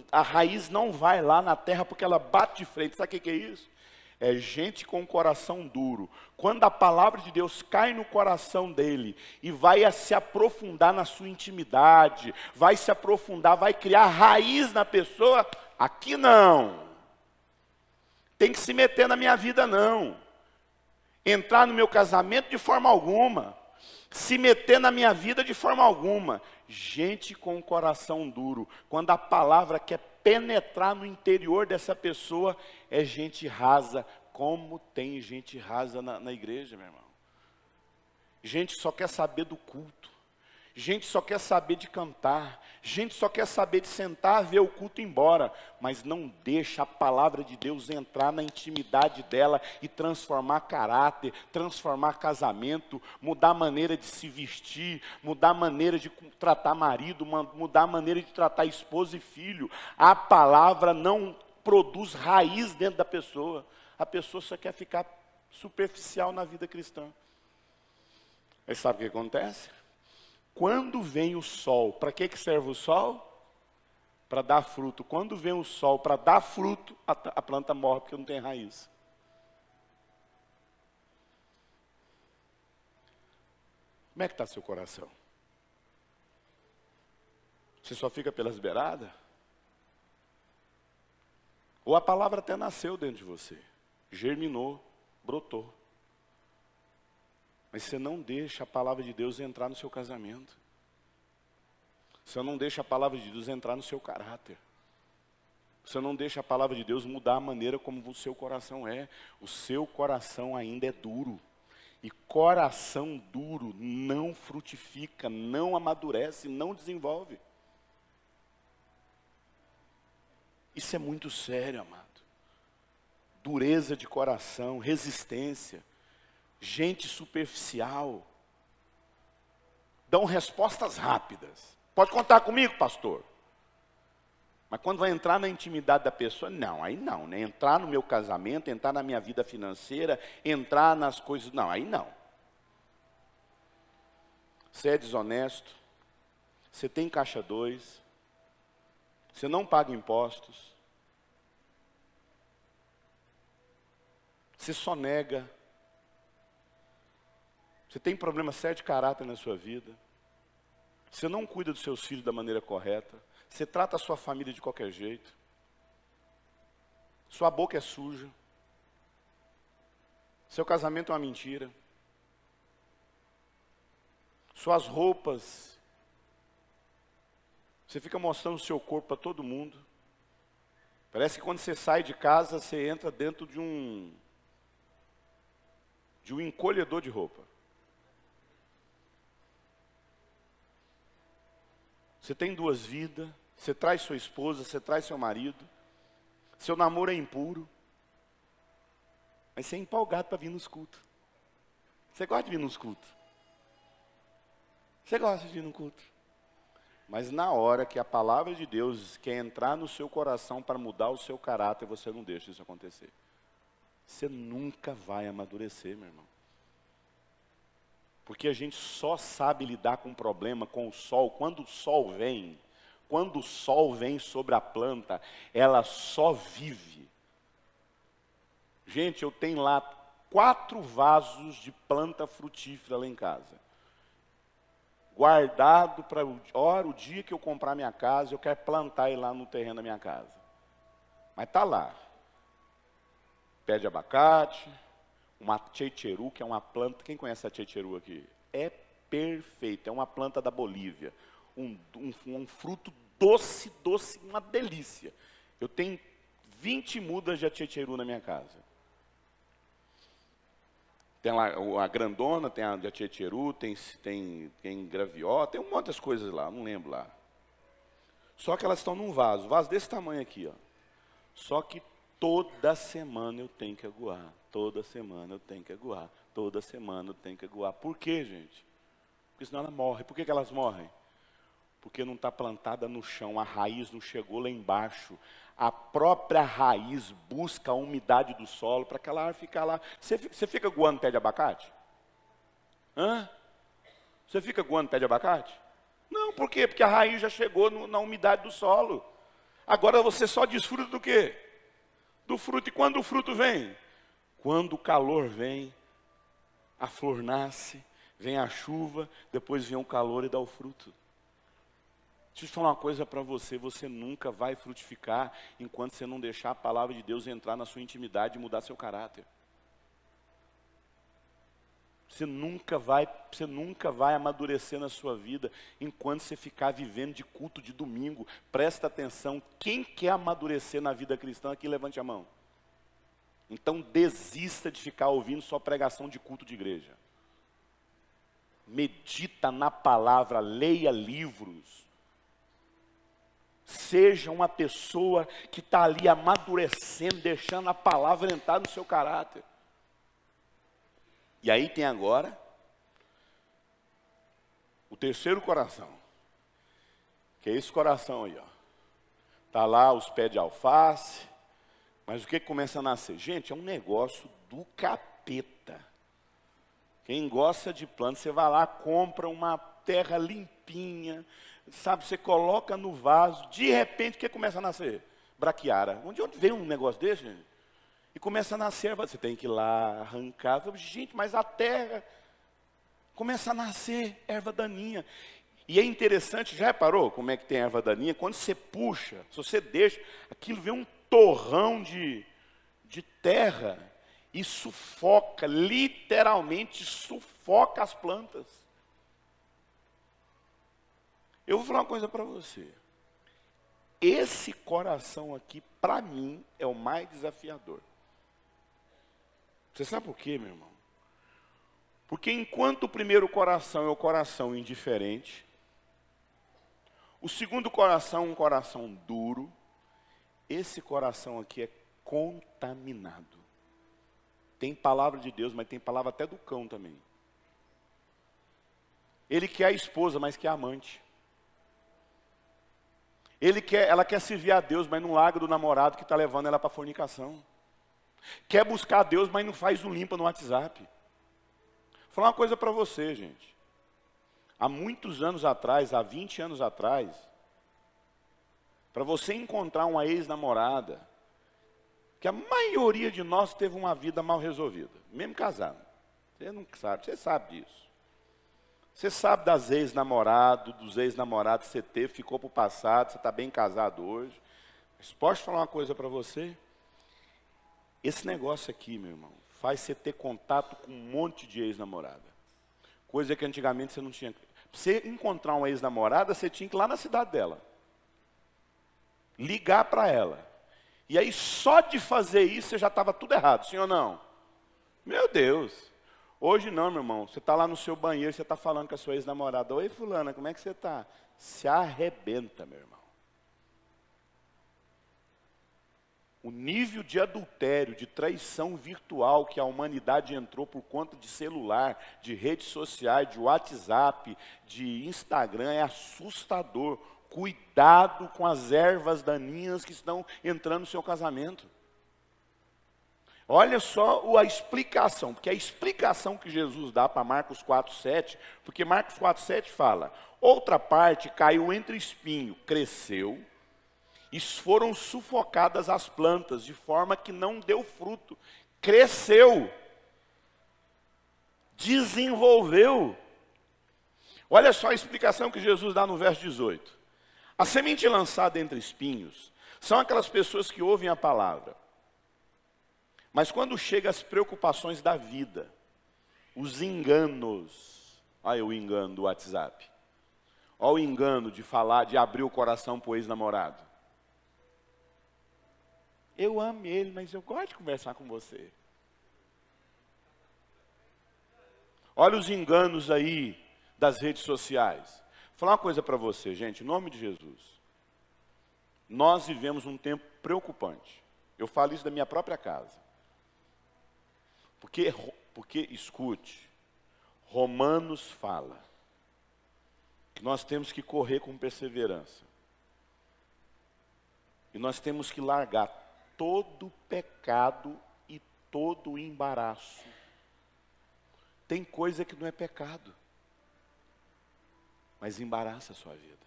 a raiz não vai lá na terra porque ela bate de frente. Sabe o que é isso? É gente com coração duro. Quando a palavra de Deus cai no coração dele e vai se aprofundar na sua intimidade, vai se aprofundar, vai criar raiz na pessoa, aqui não. Tem que se meter na minha vida não. Entrar no meu casamento de forma alguma. Se meter na minha vida de forma alguma. Gente com coração duro. Quando a palavra quer penetrar no interior dessa pessoa, é gente rasa. Como tem gente rasa na igreja, meu irmão? Gente só quer saber do culto. Gente só quer saber de cantar. Gente só quer saber de sentar, ver o culto e ir embora. Mas não deixa a palavra de Deus entrar na intimidade dela e transformar caráter, transformar casamento, mudar a maneira de se vestir, mudar a maneira de tratar marido, mudar a maneira de tratar esposa e filho. A palavra não produz raiz dentro da pessoa. A pessoa só quer ficar superficial na vida cristã. Aí sabe o que acontece? Quando vem o sol, para que serve o sol? Para dar fruto. Quando vem o sol para dar fruto, a planta morre porque não tem raiz. Como é que está seu coração? Você só fica pelas beiradas? Ou a palavra até nasceu dentro de você, germinou, brotou. Mas você não deixa a palavra de Deus entrar no seu casamento. Você não deixa a palavra de Deus entrar no seu caráter. Você não deixa a palavra de Deus mudar a maneira como o seu coração é. O seu coração ainda é duro. E coração duro não frutifica, não amadurece, não desenvolve. Isso é muito sério, amado. Dureza de coração, resistência. Gente superficial, dão respostas rápidas. Pode contar comigo, pastor? Mas quando vai entrar na intimidade da pessoa, não, aí não, né? Entrar no meu casamento, entrar na minha vida financeira, entrar nas coisas, não, aí não. Você é desonesto, você tem caixa 2, você não paga impostos, você só nega. Você tem problema sério de caráter na sua vida. Você não cuida dos seus filhos da maneira correta. Você trata a sua família de qualquer jeito. Sua boca é suja. Seu casamento é uma mentira. Suas roupas. Você fica mostrando o seu corpo para todo mundo. Parece que quando você sai de casa, você entra dentro de um encolhedor de roupa. Você tem 2 vidas, você traz sua esposa, você traz seu marido, seu namoro é impuro, mas você é empolgado para vir nos cultos. Você gosta de vir nos cultos. Você gosta de vir no culto. Mas na hora que a palavra de Deus quer entrar no seu coração para mudar o seu caráter, você não deixa isso acontecer. Você nunca vai amadurecer, meu irmão. Porque a gente só sabe lidar com o problema, com o sol, quando o sol vem sobre a planta, ela só vive. Gente, eu tenho lá 4 vasos de planta frutífera lá em casa. guardado para o dia que eu comprar minha casa, eu quero plantar ele lá no terreno da minha casa. Mas está lá. Pé de abacate, uma tchetcheru, que é uma planta, quem conhece a tchetcheru aqui? É perfeito, é uma planta da Bolívia. Um fruto doce, doce, uma delícia. Eu tenho 20 mudas de tchetcheru na minha casa. Tem lá a grandona, tem a tchetcheru, tem gravió, tem um monte de coisas lá, não lembro lá. Só que elas estão num vaso desse tamanho aqui, ó. Só que toda semana eu tenho que aguar, toda semana eu tenho que aguar, toda semana eu tenho que aguar. Por quê, gente? Porque senão ela morre. Por que elas morrem? Porque não está plantada no chão, a raiz não chegou lá embaixo. A própria raiz busca a umidade do solo para aquela árvore ficar lá. Você fica aguando pé de abacate? Hã? Você fica aguando pé de abacate? Não, por quê? Porque a raiz já chegou na umidade do solo. Agora você só desfruta do quê? Do fruto. E quando o fruto vem? Quando o calor vem, a flor nasce, vem a chuva, depois vem o calor e dá o fruto. Deixa eu falar uma coisa para você, você nunca vai frutificar enquanto você não deixar a palavra de Deus entrar na sua intimidade e mudar seu caráter. Você nunca vai amadurecer na sua vida enquanto você ficar vivendo de culto de domingo. Presta atenção, quem quer amadurecer na vida cristã aqui, levante a mão. Então desista de ficar ouvindo só pregação de culto de igreja. Medita na palavra, leia livros. Seja uma pessoa que está ali amadurecendo, deixando a palavra entrar no seu caráter. E aí tem agora o terceiro coração, que é esse coração aí, ó. Tá lá os pés de alface, mas o que começa a nascer? Gente, é um negócio do capeta. Quem gosta de planta, você vai lá, compra uma terra limpinha, sabe, você coloca no vaso, de repente o que começa a nascer? Braquiara. Onde vem um negócio desse, gente? E começa a nascer, você tem que ir lá arrancar. Gente, mas a terra começa a nascer erva daninha. E é interessante, já reparou como é que tem erva daninha? Quando você puxa, se você deixa, aquilo vem um torrão de terra e sufoca, literalmente sufoca as plantas. Eu vou falar uma coisa para você. Esse coração aqui, para mim, é o mais desafiador. Você sabe por quê, meu irmão? Porque enquanto o primeiro coração é o coração indiferente, o segundo coração é um coração duro, esse coração aqui é contaminado. Tem palavra de Deus, mas tem palavra até do cão também. Ele quer a esposa, mas quer a amante. Ela quer servir a Deus, mas não larga do namorado que está levando ela para a fornicação. Quer buscar a Deus, mas não faz o limpa no WhatsApp. Vou falar uma coisa para você, gente. Há muitos anos atrás, há 20 anos atrás, para você encontrar uma ex-namorada, que a maioria de nós teve uma vida mal resolvida, mesmo casado. Você não sabe, você sabe disso. Você sabe das ex-namorados, dos ex-namorados que você teve, ficou para o passado, você está bem casado hoje. Mas posso falar uma coisa para você? Esse negócio aqui, meu irmão, faz você ter contato com um monte de ex-namorada. Coisa que antigamente você não tinha. Para você encontrar uma ex-namorada, você tinha que ir lá na cidade dela. Ligar para ela. E aí só de fazer isso você já estava tudo errado, sim ou não? Meu Deus. Hoje não, meu irmão. Você está lá no seu banheiro, você está falando com a sua ex-namorada. Oi, fulana, como é que você está? Se arrebenta, meu irmão. O nível de adultério, de traição virtual que a humanidade entrou por conta de celular, de redes sociais, de WhatsApp, de Instagram, é assustador. Cuidado com as ervas daninhas que estão entrando no seu casamento. Olha só a explicação, porque a explicação que Jesus dá para Marcos 4,7, porque Marcos 4,7 fala, outra parte caiu entre espinho, cresceu, e foram sufocadas as plantas, de forma que não deu fruto. Cresceu, desenvolveu. Olha só a explicação que Jesus dá no verso 18. A semente lançada entre espinhos são aquelas pessoas que ouvem a palavra, mas quando chega as preocupações da vida, os enganos, olha o engano do WhatsApp, olha o engano de falar, de abrir o coração para o ex-namorado. Eu amo ele, mas eu gosto de conversar com você. Olha os enganos aí das redes sociais. Vou falar uma coisa para você, gente, em nome de Jesus. Nós vivemos um tempo preocupante. Eu falo isso da minha própria casa. Porque escute, Romanos fala que nós temos que correr com perseverança. E nós temos que largar todo pecado e todo embaraço. Tem coisa que não é pecado, mas embaraça a sua vida.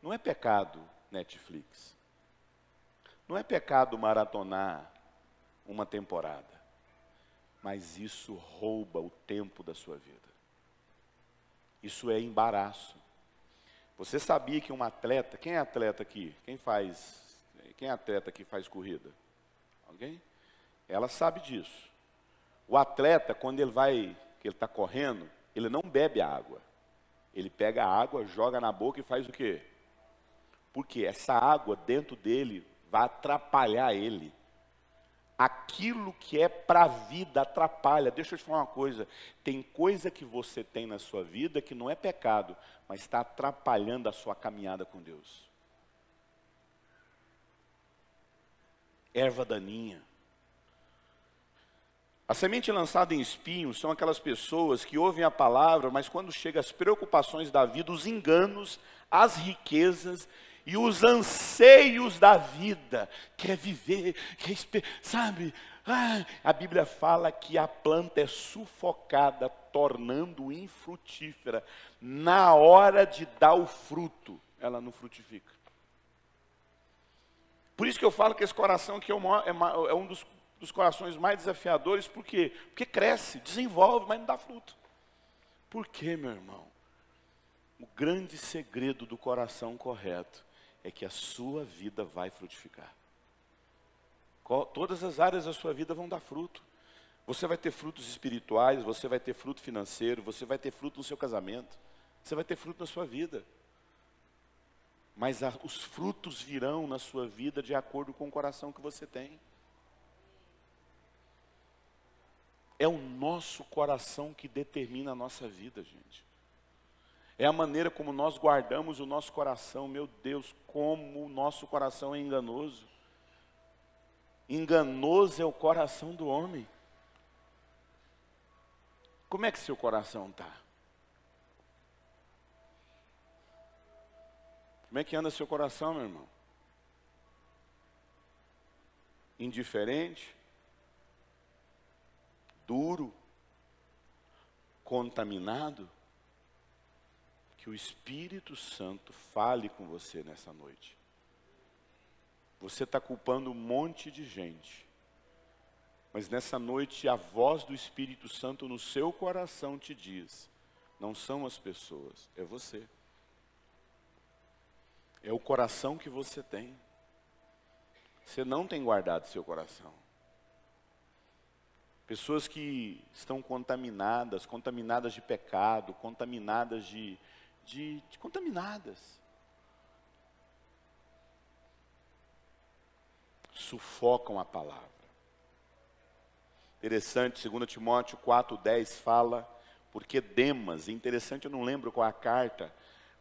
Não é pecado Netflix. Não é pecado maratonar uma temporada. Mas isso rouba o tempo da sua vida. Isso é embaraço. Você sabia que um atleta, quem é atleta aqui? Quem é atleta que faz corrida? Alguém? Ela sabe disso. O atleta, quando que ele está correndo, ele não bebe a água. Ele pega a água, joga na boca e faz o quê? Porque essa água dentro dele vai atrapalhar ele. Aquilo que é para a vida atrapalha. Deixa eu te falar uma coisa. Tem coisa que você tem na sua vida que não é pecado, mas está atrapalhando a sua caminhada com Deus. Erva daninha. A semente lançada em espinhos são aquelas pessoas que ouvem a palavra, mas quando chegam as preocupações da vida, os enganos, as riquezas e os anseios da vida, quer viver, sabe? A Bíblia fala que a planta é sufocada, tornando infrutífera. Na hora de dar o fruto, ela não frutifica. Por isso que eu falo que esse coração aqui é um dos corações mais desafiadores. Por quê? Porque cresce, desenvolve, mas não dá fruto. Por quê, meu irmão? O grande segredo do coração correto é que a sua vida vai frutificar. Todas as áreas da sua vida vão dar fruto. Você vai ter frutos espirituais, você vai ter fruto financeiro, você vai ter fruto no seu casamento, você vai ter fruto na sua vida. Mas os frutos virão na sua vida de acordo com o coração que você tem. É o nosso coração que determina a nossa vida, gente. É a maneira como nós guardamos o nosso coração. Meu Deus, como o nosso coração é enganoso. Enganoso é o coração do homem. Como é que seu coração está? Como é que anda seu coração, meu irmão? Indiferente? Duro? Contaminado? Que o Espírito Santo fale com você nessa noite. Você está culpando um monte de gente. Mas nessa noite a voz do Espírito Santo no seu coração te diz: não são as pessoas, é você. É o coração que você tem. Você não tem guardado seu coração. Pessoas que estão contaminadas de pecado, contaminadas contaminadas. Sufocam a palavra. Interessante, 2 Timóteo 4,10 fala, porque Demas, interessante, eu não lembro qual é a carta,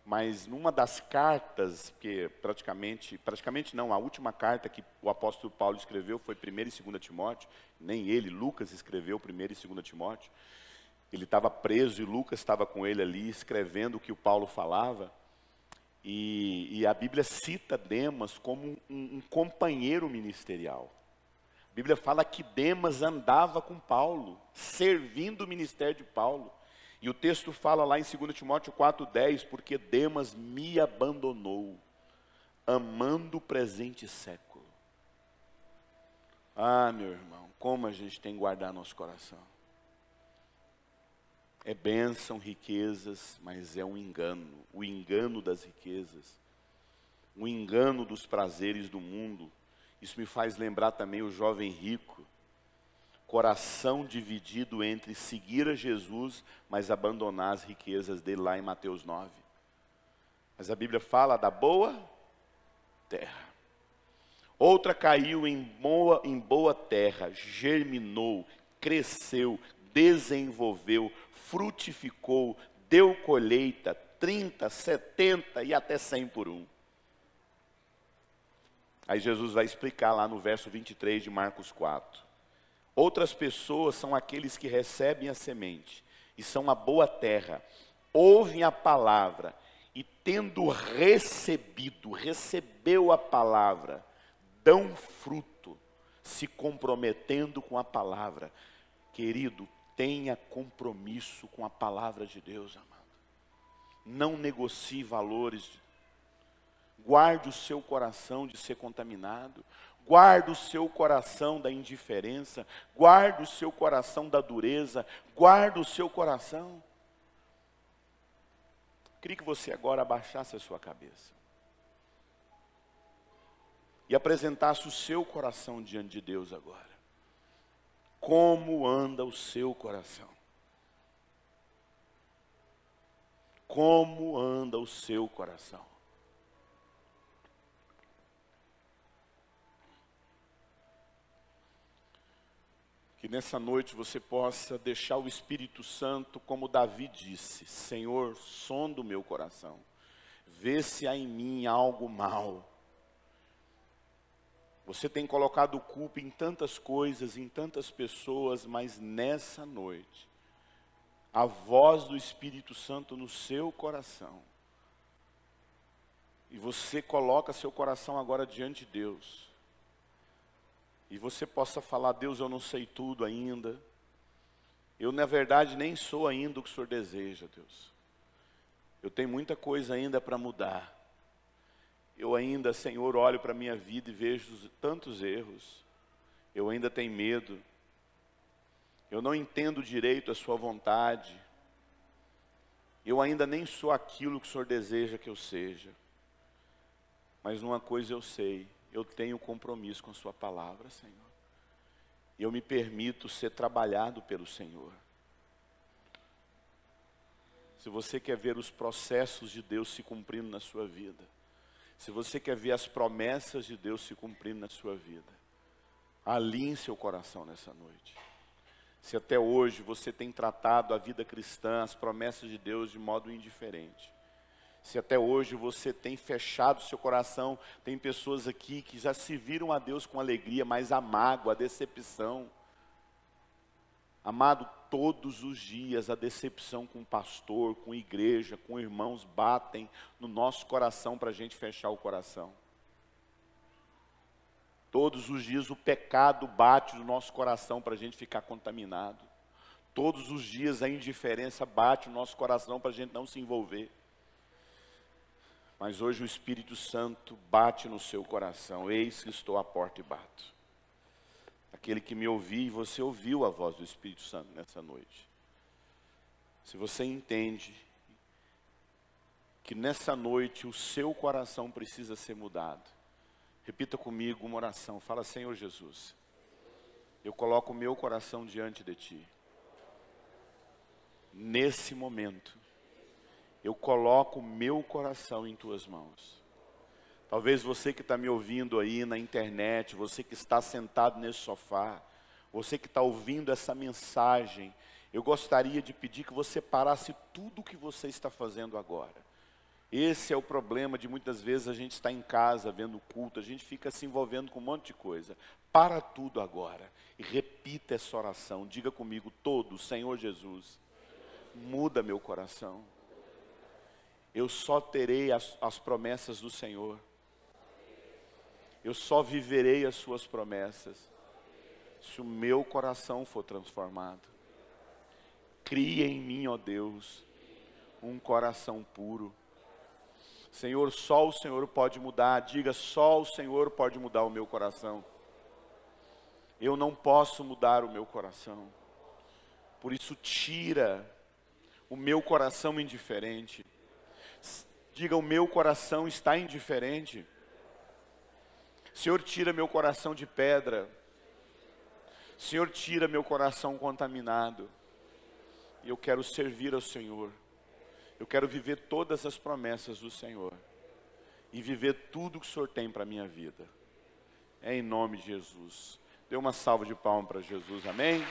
mas numa das cartas, que praticamente não, a última carta que o apóstolo Paulo escreveu foi 1 e 2 Timóteo, nem ele, Lucas escreveu 1 e 2 Timóteo. Ele estava preso e Lucas estava com ele ali, escrevendo o que o Paulo falava. E a Bíblia cita Demas como um companheiro ministerial. A Bíblia fala que Demas andava com Paulo, servindo o ministério de Paulo. E o texto fala lá em 2 Timóteo 4,10, porque Demas me abandonou, amando o presente século. Ah, meu irmão, como a gente tem que guardar nosso coração. é bênção, riquezas, mas é um engano. O engano das riquezas, o engano dos prazeres do mundo. Isso me faz lembrar também o jovem rico. Coração dividido entre seguir a Jesus, mas abandonar as riquezas dele lá em Mateus 9. Mas a Bíblia fala da boa terra. Outra caiu em boa terra, germinou, cresceu, desenvolveu, frutificou, deu colheita, 30, 70 e até 100 por um. Aí Jesus vai explicar lá no verso 23 de Marcos 4. Outras pessoas são aqueles que recebem a semente e são a boa terra, ouvem a palavra e tendo recebeu a palavra, dão fruto, se comprometendo com a palavra. Querido, tenha compromisso com a palavra de Deus, amado. Não negocie valores. Guarde o seu coração de ser contaminado. Guarde o seu coração da indiferença. Guarde o seu coração da dureza. Guarde o seu coração. Queria que você agora abaixasse a sua cabeça e apresentasse o seu coração diante de Deus agora. Como anda o seu coração? Como anda o seu coração? Que nessa noite você possa deixar o Espírito Santo, como Davi disse: Senhor, sonda o meu coração, vê se há em mim algo mal. Você tem colocado culpa em tantas coisas, em tantas pessoas, mas nessa noite, a voz do Espírito Santo no seu coração, e você coloca seu coração agora diante de Deus, e você possa falar: Deus, eu não sei tudo ainda, eu na verdade nem sou ainda o que o Senhor deseja, Deus, eu tenho muita coisa ainda para mudar. Eu ainda, Senhor, olho para a minha vida e vejo tantos erros. Eu ainda tenho medo. Eu não entendo direito a sua vontade. Eu ainda nem sou aquilo que o Senhor deseja que eu seja. Mas uma coisa eu sei, eu tenho compromisso com a sua palavra, Senhor. E eu me permito ser trabalhado pelo Senhor. Se você quer ver os processos de Deus se cumprindo na sua vida, se você quer ver as promessas de Deus se cumprindo na sua vida, alinhe seu coração nessa noite. Se até hoje você tem tratado a vida cristã, as promessas de Deus de modo indiferente, se até hoje você tem fechado seu coração, tem pessoas aqui que já se viram a Deus com alegria, mas a mágoa, a decepção. Amado, todos os dias a decepção com o pastor, com a igreja, com irmãos batem no nosso coração para a gente fechar o coração. Todos os dias o pecado bate no nosso coração para a gente ficar contaminado. Todos os dias a indiferença bate no nosso coração para a gente não se envolver. Mas hoje o Espírito Santo bate no seu coração: eis que estou à porta e bato. Aquele que me ouviu, você ouviu a voz do Espírito Santo nessa noite. Se você entende que nessa noite o seu coração precisa ser mudado, repita comigo uma oração. Fala: Senhor Jesus, eu coloco o meu coração diante de Ti. Nesse momento, eu coloco o meu coração em Tuas mãos. Talvez você que está me ouvindo aí na internet, você que está sentado nesse sofá, você que está ouvindo essa mensagem, eu gostaria de pedir que você parasse tudo o que você está fazendo agora. Esse é o problema de muitas vezes a gente estar em casa vendo culto, a gente fica se envolvendo com um monte de coisa. Para tudo agora e repita essa oração. Diga comigo todo: Senhor Jesus, muda meu coração. Eu só terei as promessas do Senhor. Eu só viverei as suas promessas se o meu coração for transformado. Cria em mim, ó Deus, um coração puro. Senhor, só o Senhor pode mudar. Diga: só o Senhor pode mudar o meu coração. Eu não posso mudar o meu coração. Por isso tira o meu coração indiferente. Diga, o meu coração está indiferente. Senhor, tira meu coração de pedra. Senhor, tira meu coração contaminado. E eu quero servir ao Senhor. Eu quero viver todas as promessas do Senhor. E viver tudo que o Senhor tem para a minha vida. É em nome de Jesus. Dê uma salva de palmas para Jesus, amém?